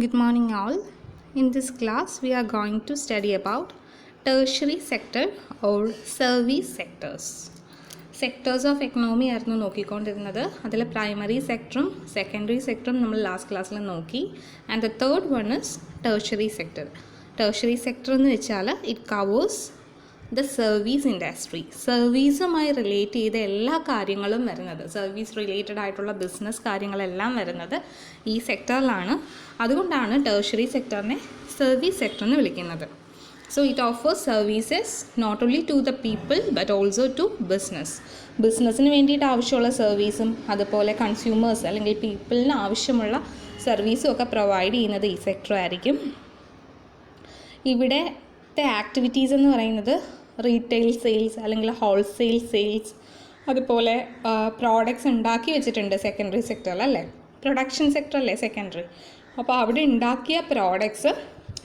Good morning all. In this class we are going to study about tertiary sector or service sectors. Sectors of economy ആയിരുന്നു നോക്കിക്കൊണ്ടിരുന്നത്. അതിൽ primary സെക്ടറും secondary സെക്ടറും നമ്മൾ last ക്ലാസ്സിൽ നോക്കി. And the third one is tertiary sector. Tertiary sector എന്ന് വെച്ചാൽ it covers the service industry. സർവീസുമായി relate ചെയ്ത എല്ലാ കാര്യങ്ങളും വരുന്നത്, സർവീസ് റിലേറ്റഡ് ആയിട്ടുള്ള ബിസിനസ് കാര്യങ്ങളെല്ലാം വരുന്നത് ഈ സെക്ടറിലാണ്. അതുകൊണ്ടാണ് ടേർഷ്യറി സെക്ടറിനെ സർവീസ് സെക്ടർ എന്ന് വിളിക്കുന്നത്. So it offers services not only to the people but also to business. ബിസിനസ്സിന് വേണ്ടിയിട്ട് ആവശ്യമുള്ള സർവീസും അതുപോലെ കൺസ്യൂമേഴ്സ് അല്ലെങ്കിൽ പീപ്പിളിന് ആവശ്യമുള്ള സർവീസും ഒക്കെ പ്രൊവൈഡ് ചെയ്യുന്നത് ഈ സെക്ടർ ആയിരിക്കും. ഇവിടുത്തെ ആക്ടിവിറ്റീസ് എന്ന് പറയുന്നത് റീറ്റെയിൽ സെയിൽസ് അല്ലെങ്കിൽ ഹോൾസെയിൽ സെയിൽസ്, അതുപോലെ പ്രോഡക്ട്സ് ഉണ്ടാക്കി വെച്ചിട്ടുണ്ട് സെക്കൻഡറി സെക്ടറിൽ അല്ലേ, പ്രൊഡക്ഷൻ സെക്ടറല്ലേ സെക്കൻഡറി. അപ്പോൾ അവിടെ ഉണ്ടാക്കിയ പ്രോഡക്ട്സ്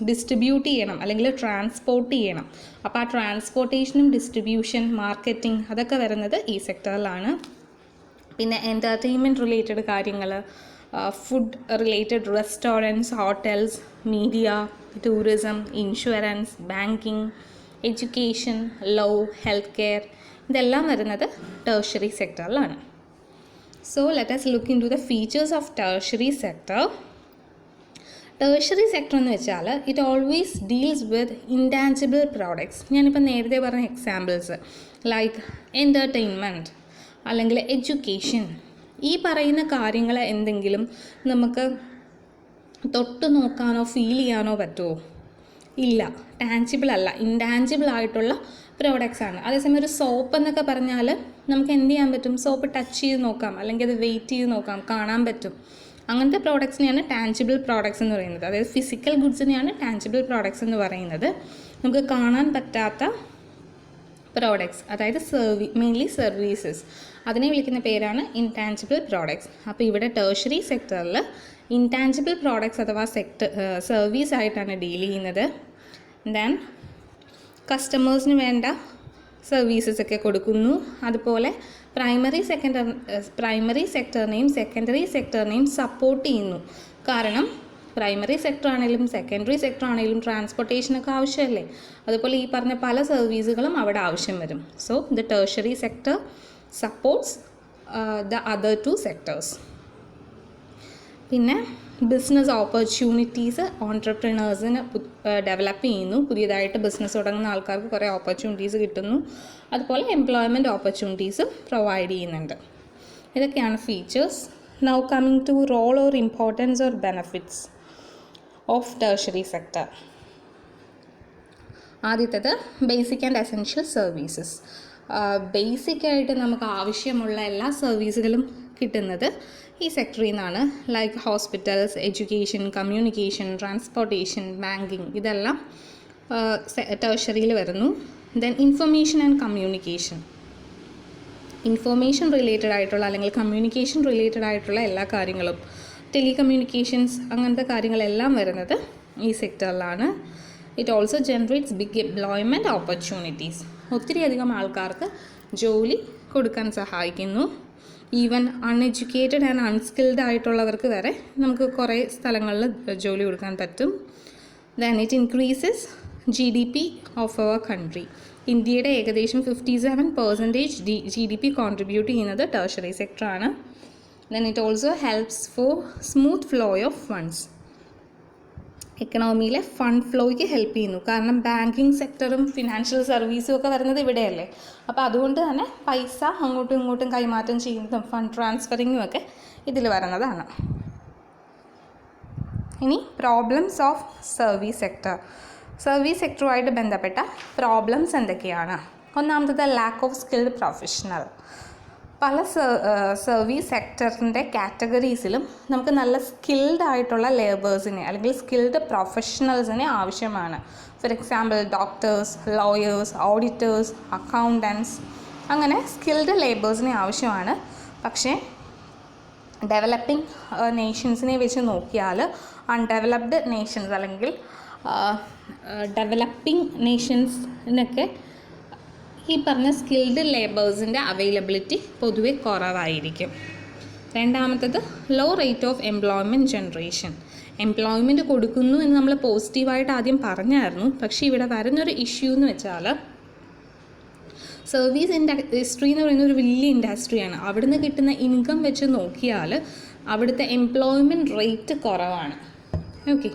ഡിസ്ട്രിബ്യൂട്ട് ചെയ്യണം അല്ലെങ്കിൽ ട്രാൻസ്പോർട്ട് ചെയ്യണം. അപ്പോൾ ആ ട്രാൻസ്പോർട്ടേഷനും ഡിസ്ട്രിബ്യൂഷൻ, മാർക്കറ്റിംഗ് അതൊക്കെ വരുന്നത് ഈ സെക്ടറിലാണ്. പിന്നെ എൻ്റർടൈൻമെൻറ്റ് റിലേറ്റഡ് കാര്യങ്ങൾ, food related restaurants, hotels, media, tourism, insurance, banking, education, law, health care ഇതെല്ലാം വരുന്നത് ടേർഷ്യറി സെക്ടറിലാണ്. So let us look into the features of tertiary sector. Tertiary sector എന്ന് വെച്ചാൽ it always deals with intangible products. ഞാനിപ്പോൾ നേരത്തെ പറഞ്ഞ examples like entertainment അല്ലെങ്കിൽ education, ഈ പറയുന്ന കാര്യങ്ങൾ എന്തെങ്കിലും നമുക്ക് തൊട്ട് നോക്കാനോ ഫീൽ ചെയ്യാനോ പറ്റുമോ? ഇല്ല, ടാഞ്ചിബിൾ അല്ല, ഇൻടാഞ്ചിബിൾ ആയിട്ടുള്ള പ്രോഡക്റ്റ്സ് ആണ്. അതേസമയം ഒരു സോപ്പ് എന്നൊക്കെ പറഞ്ഞാൽ നമുക്ക് എന്ത് ചെയ്യാൻ പറ്റും? സോപ്പ് ടച്ച് ചെയ്ത് നോക്കാം, അല്ലെങ്കിൽ അത് വെയിറ്റ് ചെയ്ത് നോക്കാം, കാണാൻ പറ്റും. അങ്ങനത്തെ പ്രോഡക്ട്സിനെയാണ് ടാഞ്ചിബിൾ പ്രോഡക്ട്സ് എന്ന് പറയുന്നത്. അതായത് ഫിസിക്കൽ ഗുഡ്സിനെയാണ് ടാഞ്ചിബിൾ പ്രോഡക്ട്സ് എന്ന് പറയുന്നത്. നമുക്ക് കാണാൻ പറ്റാത്ത പ്രോഡക്ട്സ്, അതായത് മെയിൻലി സർവീസസ്, അതിനെ വിളിക്കുന്ന പേരാണ് ഇൻടാഞ്ചിബിൾ പ്രോഡക്ട്സ്. അപ്പോൾ ഇവിടെ ടേർഷ്യറി സെക്ടറിൽ ഇൻടാഞ്ചിബിൾ പ്രോഡക്ട്സ് അഥവാ സർവീസ് ആയിട്ടാണ് ഡീൽ ചെയ്യുന്നത്. ദെൻ കസ്റ്റമേഴ്സിന് വേണ്ട സർവീസസ് ഒക്കെ കൊടുക്കുന്നു. അതുപോലെ പ്രൈമറി സെക്ടറിനെയും സെക്കൻഡറി സെക്ടറിനെയും സപ്പോർട്ട് ചെയ്യുന്നു. കാരണം പ്രൈമറി സെക്ടർ ആണെങ്കിലും സെക്കൻഡറി സെക്ടർ ആണെങ്കിലും ട്രാൻസ്പോർട്ടേഷനൊക്കെ ആവശ്യമല്ലേ, അതുപോലെ ഈ പറഞ്ഞ പല സർവീസുകളും അവിടെ ആവശ്യം വരും. So the tertiary sector supports the other two sectors. പിന്നെ ബിസിനസ് ഓപ്പർച്യൂണിറ്റീസ് ഓൺട്രപ്രണേഴ്സിന് ഡെവലപ്പ് ചെയ്യുന്നു. പുതിയതായിട്ട് ബിസിനസ് തുടങ്ങുന്ന ആൾക്കാർക്ക് കുറേ ഓപ്പർച്യൂണിറ്റീസ് കിട്ടുന്നു. അതുപോലെ എംപ്ലോയ്മെൻറ്റ് ഓപ്പർച്യൂണിറ്റീസ് പ്രൊവൈഡ് ചെയ്യുന്നുണ്ട്. ഇതൊക്കെയാണ് features. Now coming to role or importance or benefits of tertiary sector. ആദ്യത്തേത് ബേസിക് ആൻഡ് എസെൻഷ്യൽ സർവീസസ്. ബേസിക്കായിട്ട് നമുക്ക് ആവശ്യമുള്ള എല്ലാ സർവീസുകളും കിട്ടുന്നത് ഈ സെക്ടറിൽ നിന്നാണ്. Like hospitals, education, communication, transportation, banking ഇതെല്ലാം ടേർഷ്യറിയിൽ വരുന്നു. Then information and communication, information related ആയിട്ടുള്ള അല്ലെങ്കിൽ കമ്മ്യൂണിക്കേഷൻ റിലേറ്റഡ് ആയിട്ടുള്ള എല്ലാ കാര്യങ്ങളും, ടെലികമ്മ്യൂണിക്കേഷൻസ് അങ്ങനത്തെ കാര്യങ്ങളെല്ലാം വരുന്നത് ഈ സെക്ടറിലാണ്. It also generates big employment opportunities. ഒത്തിരിയധികം ആൾക്കാർക്ക് ജോലി കൊടുക്കാൻ സഹായിക്കുന്നു. ഈവൻ അൺഎഡ്യൂക്കേറ്റഡ് ആൻഡ് അൺസ്കിൽഡ് ആയിട്ടുള്ളവർക്ക് വരെ നമുക്ക് കുറേ സ്ഥലങ്ങളിൽ ജോലി കൊടുക്കാൻ പറ്റും. Then it increases GDP of our country. ഇന്ത്യയുടെ ഏകദേശം 57% GDP കോൺട്രിബ്യൂട്ട് ചെയ്യുന്നത് ടേർഷ്യറി സെക്ടറാണ്. Then it also helps for smooth flow of funds. എക്കണോമിയിലെ ഫണ്ട് ഫ്ലോയ്ക്ക് ഹെൽപ്പ് ചെയ്യുന്നു. കാരണം ബാങ്കിങ് സെക്ടറും ഫിനാൻഷ്യൽ സർവീസും ഒക്കെ വരുന്നത് ഇവിടെയല്ലേ. അപ്പോൾ അതുകൊണ്ട് തന്നെ പൈസ അങ്ങോട്ടും ഇങ്ങോട്ടും കൈമാറ്റം ചെയ്യുന്നതും ഫണ്ട് ട്രാൻസ്ഫറിങ്ങും ഒക്കെ ഇതിൽ വരുന്നതാണ്. ഇനി problems of service sector. Service സെക്ടറുമായിട്ട് ബന്ധപ്പെട്ട പ്രോബ്ലംസ് എന്തൊക്കെയാണ്? ഒന്നാമത്തത് ലാക്ക് ഓഫ് സ്കിൽഡ് പ്രൊഫഷണൽ. പല സർവീസ് സെക്ടറിൻ്റെ കാറ്റഗറീസിലും നമുക്ക് നല്ല സ്കിൽഡ് ആയിട്ടുള്ള ലേബേഴ്സിനെ അല്ലെങ്കിൽ സ്കിൽഡ് പ്രൊഫഷണൽസിനെ ആവശ്യമാണ്. For example doctors, lawyers, auditors, accountants, അങ്ങനെ സ്കിൽഡ് ലേബേഴ്സിനെ ആവശ്യമാണ്. പക്ഷേ ഡെവലപ്പിംഗ് നേഷൻസിനെ വെച്ച് നോക്കിയാൽ അൺഡെവലപ്ഡ് നേഷൻസ് അല്ലെങ്കിൽ ഡെവലപ്പിംഗ് നേഷൻസിനൊക്കെ ഈ പറഞ്ഞ സ്കിൽഡ് ലേബേഴ്സിൻ്റെ അവൈലബിലിറ്റി പൊതുവെ കുറവായിരിക്കും. രണ്ടാമത്തത് low rate of employment generation. Employment കൊടുക്കുന്നു എന്ന് നമ്മൾ പോസിറ്റീവായിട്ട് ആദ്യം പറഞ്ഞായിരുന്നു. പക്ഷേ ഇവിടെ വരുന്നൊരു ഇഷ്യൂ എന്ന് വെച്ചാൽ സർവീസ് ഇൻഡസ്ട്രി എന്ന് പറയുന്ന ഒരു വലിയ ഇൻഡസ്ട്രിയാണ്. അവിടുന്ന് കിട്ടുന്ന ഇൻകം വെച്ച് നോക്കിയാൽ അവിടുത്തെ എംപ്ലോയ്മെൻറ്റ് റേറ്റ് കുറവാണ്. ഓക്കെ,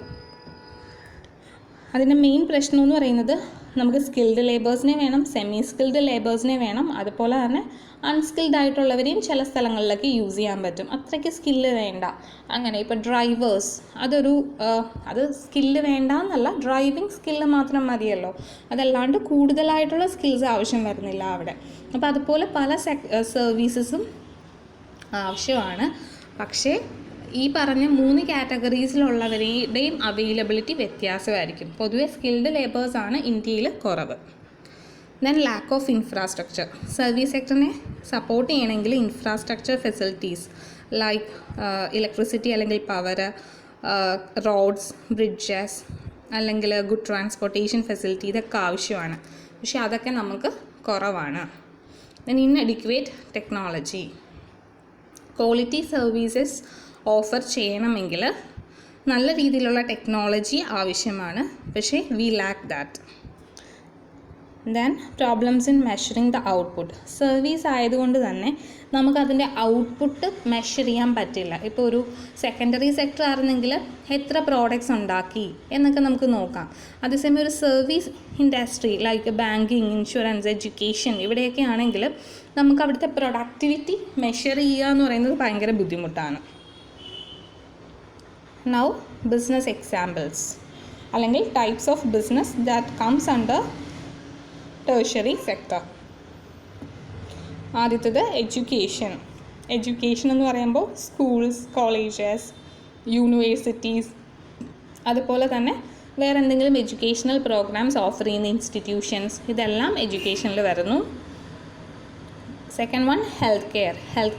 അതിൻ്റെ മെയിൻ പ്രശ്നം എന്ന് പറയുന്നത് നമുക്ക് സ്കിൽഡ് ലേബേഴ്സിനെ വേണം, സെമി സ്കിൽഡ് ലേബേഴ്സിനെ വേണം, അതുപോലെ തന്നെ അൺസ്കിൽഡ് ആയിട്ടുള്ളവരെയും ചില സ്ഥലങ്ങളിലൊക്കെ യൂസ് ചെയ്യാൻ പറ്റും. അത്രയ്ക്ക് സ്കില്ല് വേണ്ട. അങ്ങനെ ഇപ്പോൾ ഡ്രൈവേഴ്സ് അത് സ്കില്ല് വേണ്ട എന്നല്ല, ഡ്രൈവിംഗ് സ്കില്ല് മാത്രം മതിയല്ലോ. അതല്ലാണ്ട് കൂടുതലായിട്ടുള്ള സ്കിൽസ് ആവശ്യം വരുന്നില്ല അവിടെ. അപ്പോൾ അതുപോലെ പല സർവീസസും ആവശ്യമാണ്. പക്ഷേ ഈ പറഞ്ഞ 3 കാറ്റഗറീസിലുള്ളവരുടെയും അവൈലബിലിറ്റി വ്യത്യാസമായിരിക്കും. പൊതുവെ സ്കിൽഡ് ലേബേഴ്സാണ് ഇന്ത്യയിൽ കുറവ്. Then lack of infrastructure. Service സെക്ടറിനെ സപ്പോർട്ട് ചെയ്യണമെങ്കിൽ ഇൻഫ്രാസ്ട്രക്ചർ ഫെസിലിറ്റീസ് ലൈക്ക് ഇലക്ട്രിസിറ്റി അല്ലെങ്കിൽ പവർ, റോഡ്സ്, ബ്രിഡ്ജസ് അല്ലെങ്കിൽ ഗുഡ് ട്രാൻസ്പോർട്ടേഷൻ ഫെസിലിറ്റി ഇതൊക്കെ ആവശ്യമാണ്. പക്ഷേ അതൊക്കെ നമുക്ക് കുറവാണ്. Then inadequate technology. Quality services offer ചെയ്യണമെങ്കിൽ നല്ല രീതിയിലുള്ള ടെക്നോളജി ആവശ്യമാണ്. പക്ഷേ we lack that. Then problems in measuring the output. Service ആയതുകൊണ്ട് തന്നെ നമുക്കതിൻ്റെ ഔട്ട്പുട്ട് മെഷർ ചെയ്യാൻ പറ്റില്ല. ഇപ്പോൾ ഒരു സെക്കൻഡറി സെക്ടർ ആയിരുന്നെങ്കിൽ എത്ര പ്രോഡക്റ്റ്സ് ഉണ്ടാക്കി എന്നൊക്കെ നമുക്ക് നോക്കാം. അതേസമയം ഒരു service industry like banking, insurance, education ഇവിടെയൊക്കെ ആണെങ്കിൽ നമുക്ക് അവിടുത്തെ പ്രൊഡക്ടിവിറ്റി മെഷർ ചെയ്യുക എന്ന് പറയുന്നത് ഭയങ്കര ബുദ്ധിമുട്ടാണ്. നൗ ബിസിനസ് എക്സാമ്പിൾസ് അല്ലെങ്കിൽ types of business that comes under tertiary sector. ആദ്യത്തേത് എഡ്യൂക്കേഷൻ എന്ന് പറയുമ്പോൾ സ്കൂൾസ്, കോളേജസ്, യൂണിവേഴ്സിറ്റീസ്, അതുപോലെ തന്നെ വേറെ എന്തെങ്കിലും എഡ്യൂക്കേഷണൽ പ്രോഗ്രാംസ് ഓഫർ ചെയ്യുന്ന ഇൻസ്റ്റിറ്റ്യൂഷൻസ്, ഇതെല്ലാം എഡ്യൂക്കേഷനിൽ വരുന്നു. സെക്കൻഡ് വൺ ഹെൽത്ത്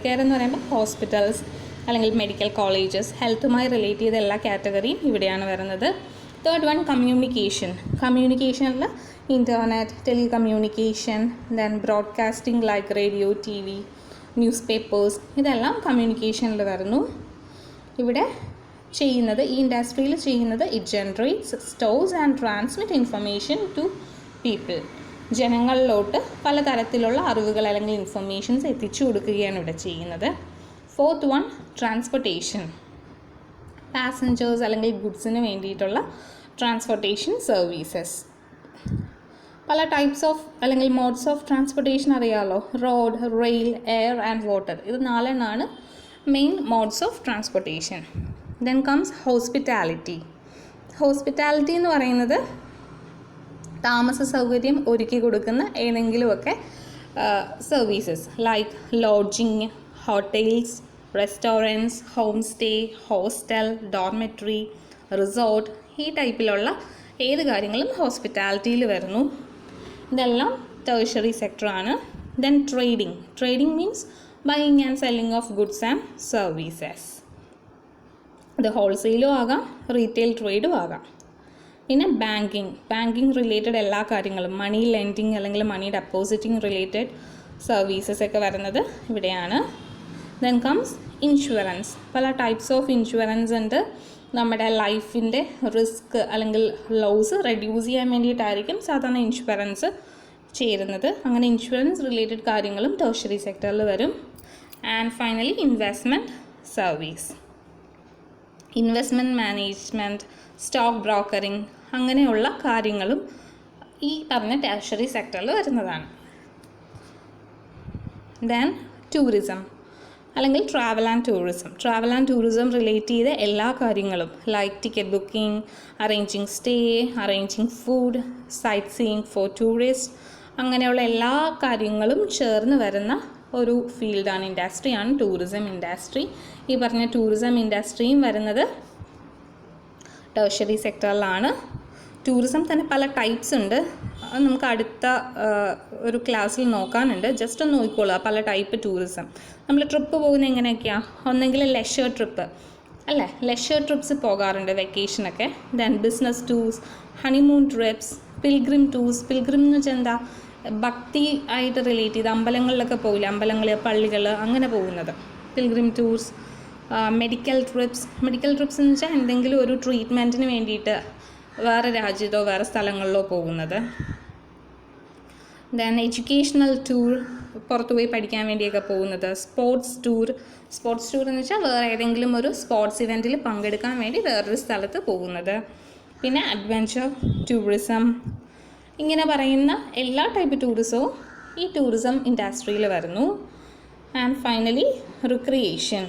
കെയർ എന്ന് പറയുമ്പോൾ ഹോസ്പിറ്റൽസ് അല്ലെങ്കിൽ മെഡിക്കൽ കോളേജസ്, ഹെൽത്തുമായി റിലേറ്റ് ചെയ്ത എല്ലാ കാറ്റഗറിയും ഇവിടെയാണ് വരുന്നത്. തേർഡ് വൺ കമ്മ്യൂണിക്കേഷനിൽ internet, telecommunication, then broadcasting like radio, TV, newspapers, ഇതെല്ലാം കമ്മ്യൂണിക്കേഷനിൽ വരുന്നു. ഇവിടെ ചെയ്യുന്നത്, ഈ ഇൻഡസ്ട്രിയിൽ ചെയ്യുന്നത്, it generates, stores and transmit information to people. ജനങ്ങളിലോട്ട് പലതരത്തിലുള്ള അറിവുകൾ അല്ലെങ്കിൽ ഇൻഫർമേഷൻസ് എത്തിച്ചു കൊടുക്കുകയാണ് ഇവിടെ ചെയ്യുന്നത്. Fourth one transportation. പാസഞ്ചേഴ്സ് അല്ലെങ്കിൽ ഗുഡ്സിന് വേണ്ടിയിട്ടുള്ള ട്രാൻസ്പോർട്ടേഷൻ സർവീസസ്. പല ടൈപ്സ് ഓഫ് അല്ലെങ്കിൽ മോഡ്സ് ഓഫ് ട്രാൻസ്പോർട്ടേഷൻ അറിയാമല്ലോ. Road, rail, air and water. ഇത് 4 main modes of transportation. Then comes hospitality എന്ന് പറയുന്നത് താമസ സൗകര്യം ഒരുക്കി കൊടുക്കുന്ന ഏതെങ്കിലുമൊക്കെ services like lodging, hotels, restaurants, home stay, hostel, dormitory, resort, ഈ ടൈപ്പിലുള്ള ഏത് കാര്യങ്ങളും ഹോസ്പിറ്റാലിറ്റിയിൽ വരുന്നു. ഇതെല്ലാം ടേഴ്സറി സെക്ടറാണ്. Then trading means buying and selling of goods and services. ഇത് ഹോൾസെയിലും ആകാം, റീറ്റെയിൽ ട്രേഡും ആകാം. പിന്നെ ബാങ്കിങ് റിലേറ്റഡ് എല്ലാ കാര്യങ്ങളും, മണി ലെൻഡിങ് അല്ലെങ്കിൽ മണി ഡെപ്പോസിറ്റിംഗ് റിലേറ്റഡ് സർവീസസ് ഒക്കെ വരുന്നത് ഇവിടെയാണ്. Then comes insurance. പല ടൈപ്സ് ഓഫ് ഇൻഷുറൻസ് ഉണ്ട്. നമ്മുടെ ലൈഫിൻ്റെ റിസ്ക് അല്ലെങ്കിൽ ലോസ് റെഡ്യൂസ് ചെയ്യാൻ വേണ്ടിയിട്ടായിരിക്കും സാധാരണ ഇൻഷുറൻസ് ചേരുന്നത്. അങ്ങനെ ഇൻഷുറൻസ് റിലേറ്റഡ് കാര്യങ്ങളും ടേഴ്സറി സെക്ടറിൽ വരും. And finally investment service. Investment management, stock brokering, അങ്ങനെയുള്ള കാര്യങ്ങളും ഈ പറഞ്ഞ ടേഴ്സറി സെക്ടറിൽ വരുന്നതാണ്. ദെൻ ടൂറിസം അല്ലെങ്കിൽ ട്രാവൽ ആൻഡ് ടൂറിസം റിലേറ്റ് ചെയ്ത എല്ലാ കാര്യങ്ങളും like ticket booking, arranging stay, arranging food, sightseeing for tourist, അങ്ങനെയുള്ള എല്ലാ കാര്യങ്ങളും ചേർന്ന് വരുന്ന ഒരു ഫീൽഡാണ്, ഇൻഡസ്ട്രിയാണ് ടൂറിസം ഇൻഡസ്ട്രി. ഈ പറഞ്ഞ ടൂറിസം ഇൻഡസ്ട്രിയും വരുന്നത് ടേഴ്സറി സെക്ടറിലാണ്. ടൂറിസം തന്നെ പല ടൈപ്സ് ഉണ്ട്. അത് നമുക്ക് അടുത്ത ഒരു ക്ലാസ്സിൽ നോക്കാനുണ്ട്. ജസ്റ്റ് ഒന്ന് നോക്കിക്കോളുക പല ടൈപ്പ് ടൂറിസം. നമ്മൾ ട്രിപ്പ് പോകുന്നത് എങ്ങനെയൊക്കെയാണ്? ഒന്നെങ്കിൽ ലെഷർ ട്രിപ്സ് പോകാറുണ്ട് വെക്കേഷനൊക്കെ. Then business tours, honeymoon TRIPS, pilgrim എന്ന് വെച്ചാൽ എന്താ, ഭക്തി ആയിട്ട് റിലേറ്റ് ചെയ്ത് അമ്പലങ്ങളിലൊക്കെ പോകില്ല, അമ്പലങ്ങൾ, പള്ളികൾ അങ്ങനെ പോകുന്നത് പിൽഗ്രിം ടൂർസ്. മെഡിക്കൽ ട്രിപ്സ് എന്ന് വെച്ചാൽ എന്തെങ്കിലും ഒരു ട്രീറ്റ്മെൻറ്റിന് വേണ്ടിയിട്ട് വേറെ രാജ്യത്തോ വേറെ സ്ഥലങ്ങളിലോ പോകുന്നത്. ദെൻ എഡ്യൂക്കേഷണൽ ടൂർ, പുറത്തുപോയി പഠിക്കാൻ വേണ്ടിയൊക്കെ പോകുന്നത്. സ്പോർട്സ് ടൂർ എന്ന് വെച്ചാൽ വേറെ ഏതെങ്കിലും ഒരു സ്പോർട്സ് ഇവൻറ്റിൽ പങ്കെടുക്കാൻ വേണ്ടി വേറൊരു സ്ഥലത്ത് പോകുന്നത്. പിന്നെ അഡ്വെഞ്ചർ ടൂറിസം, ഇങ്ങനെ പറയുന്ന എല്ലാ ടൈപ്പ് ടൂറിസവും ഈ ടൂറിസം ഇൻഡസ്ട്രിയിൽ വരുന്നു. ആൻഡ് ഫൈനലി റിക്രിയേഷൻ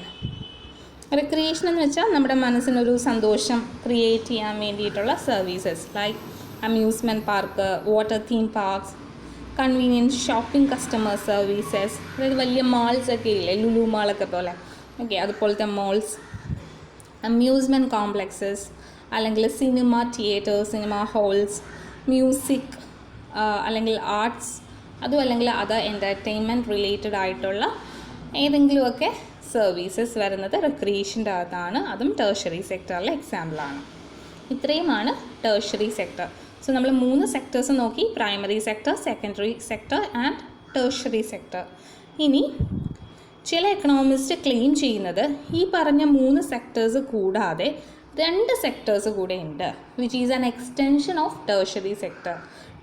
എന്ന് വെച്ചാൽ നമ്മുടെ മനസ്സിനൊരു സന്തോഷം ക്രിയേറ്റ് ചെയ്യാൻ വേണ്ടിയിട്ടുള്ള services like amusement park, water theme parks, convenience shopping customer services, അതായത് വലിയ മാൾസൊക്കെ ഇല്ലേ, ലുലു മാളൊക്കെ പോലെ, ഓക്കെ, അതുപോലത്തെ മോൾസ്, അമ്യൂസ്മെൻറ്റ് കോംപ്ലക്സസ്, അല്ലെങ്കിൽ cinema theatres, cinema halls, music അല്ലെങ്കിൽ ആർട്സ്, അതും അല്ലെങ്കിൽ അതർ എൻ്റർടൈൻമെൻറ്റ് റിലേറ്റഡ് ആയിട്ടുള്ള ഏതെങ്കിലുമൊക്കെ സർവീസസ് വരുന്നത് റിക്രിയേഷൻ്റെ അകത്താണ്. അതും ടേർഷറി സെക്ടറിലെ എക്സാമ്പിളാണ്. ഇത്രയുമാണ് ടേർഷറി സെക്ടർ. സോ നമ്മൾ 3 സെക്ടേഴ്സ് നോക്കി: primary sector, secondary sector and tertiary sector. ഇനി ചില എക്കണോമിസ്റ്റ് ക്ലെയിം ചെയ്യുന്നത് ഈ പറഞ്ഞ 3 സെക്ടേഴ്സ് കൂടാതെ 2 സെക്ടേഴ്സ് കൂടെ ഉണ്ട്, which is an extension of tertiary sector.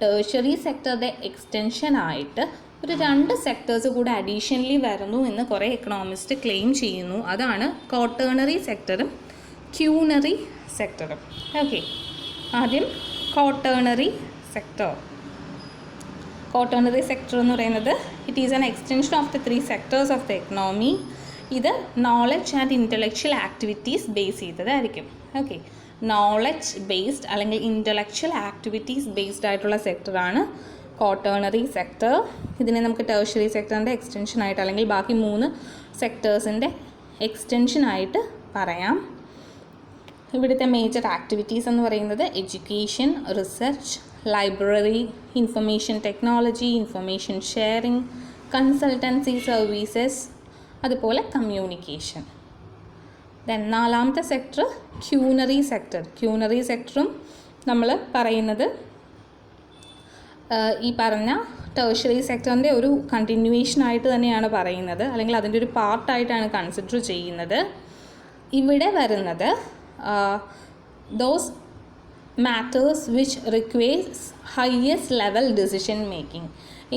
Tertiary സെക്ടറുടെ എക്സ്റ്റൻഷൻ ആയിട്ട് ഒരു 2 സെക്ടേഴ്സ് കൂടെ അഡീഷണലി വരുന്നു എന്ന് കുറേ എക്കണോമിസ്റ്റ് ക്ലെയിം ചെയ്യുന്നു. അതാണ് ക്വാട്ടേണറി സെക്ടറും ക്യൂണറി സെക്ടറും. ഓക്കെ, ആദ്യം ക്വാട്ടേണറി സെക്ടർ എന്ന് പറയുന്നത് it is an extension of the 3 sectors of the economy. ഇത് knowledge and intellectual activities base ചെയ്തതായിരിക്കും. ഓക്കെ, നോളജ് ബേസ്ഡ് അല്ലെങ്കിൽ ഇൻ്റലക്ച്വൽ ആക്ടിവിറ്റീസ് ബേസ്ഡ് ആയിട്ടുള്ള സെക്ടറാണ് ക്വാട്ടേണറി സെക്ടർ. ഇതിനെ നമുക്ക് ടേർഷറി സെക്ടറിൻ്റെ എക്സ്റ്റൻഷനായിട്ട് അല്ലെങ്കിൽ ബാക്കി 3 സെക്ടേഴ്സിൻ്റെ എക്സ്റ്റൻഷനായിട്ട് പറയാം. ഇവിടുത്തെ മേജർ ആക്ടിവിറ്റീസ് എന്ന് പറയുന്നത് education, research, library, information technology, information sharing, consultancy services, അതുപോലെ കമ്മ്യൂണിക്കേഷൻ. ദെൻ 4ാമത്തെ സെക്ടർ ക്യൂണറി സെക്ടറും നമ്മൾ പറയുന്നത് ഈ പറഞ്ഞ ടേർഷറി സെക്ടറിൻ്റെ ഒരു കണ്ടിന്യൂവേഷനായിട്ട് തന്നെയാണ് പറയുന്നത്, അല്ലെങ്കിൽ അതിൻ്റെ ഒരു പാർട്ടായിട്ടാണ് കൺസിഡർ ചെയ്യുന്നത്. ഇവിടെ വരുന്നത് those matters which requires highest level decision making,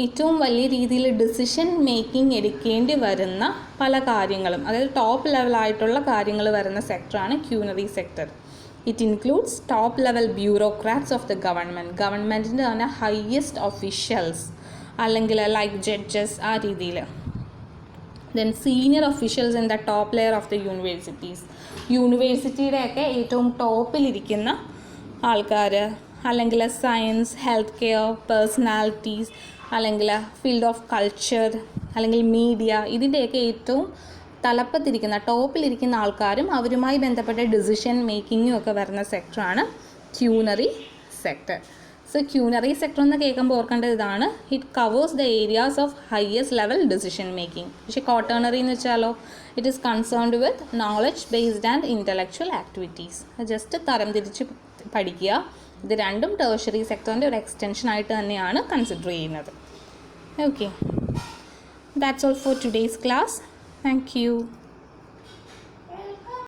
ഏറ്റവും വലിയ രീതിയിൽ ഡിസിഷൻ മേക്കിംഗ് എടുക്കേണ്ടി വരുന്ന പല കാര്യങ്ങളും, അതായത് ടോപ്പ് ലെവലായിട്ടുള്ള കാര്യങ്ങൾ വരുന്ന സെക്ടറാണ് quinary sector. It includes top level bureaucrats of the ഗവൺമെൻറ്റിൻ്റെ തന്നെ ഹയസ്റ്റ് ഒഫീഷ്യൽസ്, അല്ലെങ്കിൽ ലൈക്ക് ജഡ്ജസ്, ആ രീതിയിൽ. Then senior officials in the top layer of the യൂണിവേഴ്സിറ്റിയുടെയൊക്കെ ഏറ്റവും ടോപ്പിലിരിക്കുന്ന ആൾക്കാർ, അല്ലെങ്കിൽ സയൻസ്, ഹെൽത്ത് കെയർ പേഴ്സണാലിറ്റീസ്, അല്ലെങ്കിൽ ഫീൽഡ് ഓഫ് കൾച്ചർ, അല്ലെങ്കിൽ മീഡിയ, ഇതിൻ്റെയൊക്കെ ഏറ്റവും തലപ്പത്തിരിക്കുന്ന ടോപ്പിലിരിക്കുന്ന ആൾക്കാരും അവരുമായി ബന്ധപ്പെട്ട ഡിസിഷൻ മേക്കിങ്ങും ഒക്കെ വരുന്ന സെക്ടറാണ് ക്യൂണറി സെക്ടർ. സോ ക്യൂണറി സെക്ടർ എന്ന് കേൾക്കുമ്പോൾ ഓർക്കേണ്ടത് ഇതാണ്, it covers the areas of highest level decision making. പക്ഷേ ക്വാട്ടേണറി എന്ന് വെച്ചാലോ, it is concerned with knowledge based and intellectual activities. Just തരംതിരിച്ച് പഠിക്കുക. ഇത് രണ്ടും ടേർഷറി സെക്ടറിൻ്റെ ഒരു എക്സ്റ്റൻഷൻ ആയിട്ട് തന്നെയാണ് കൺസിഡർ ചെയ്യുന്നത്. Okay, that's all for today's class. Thank you.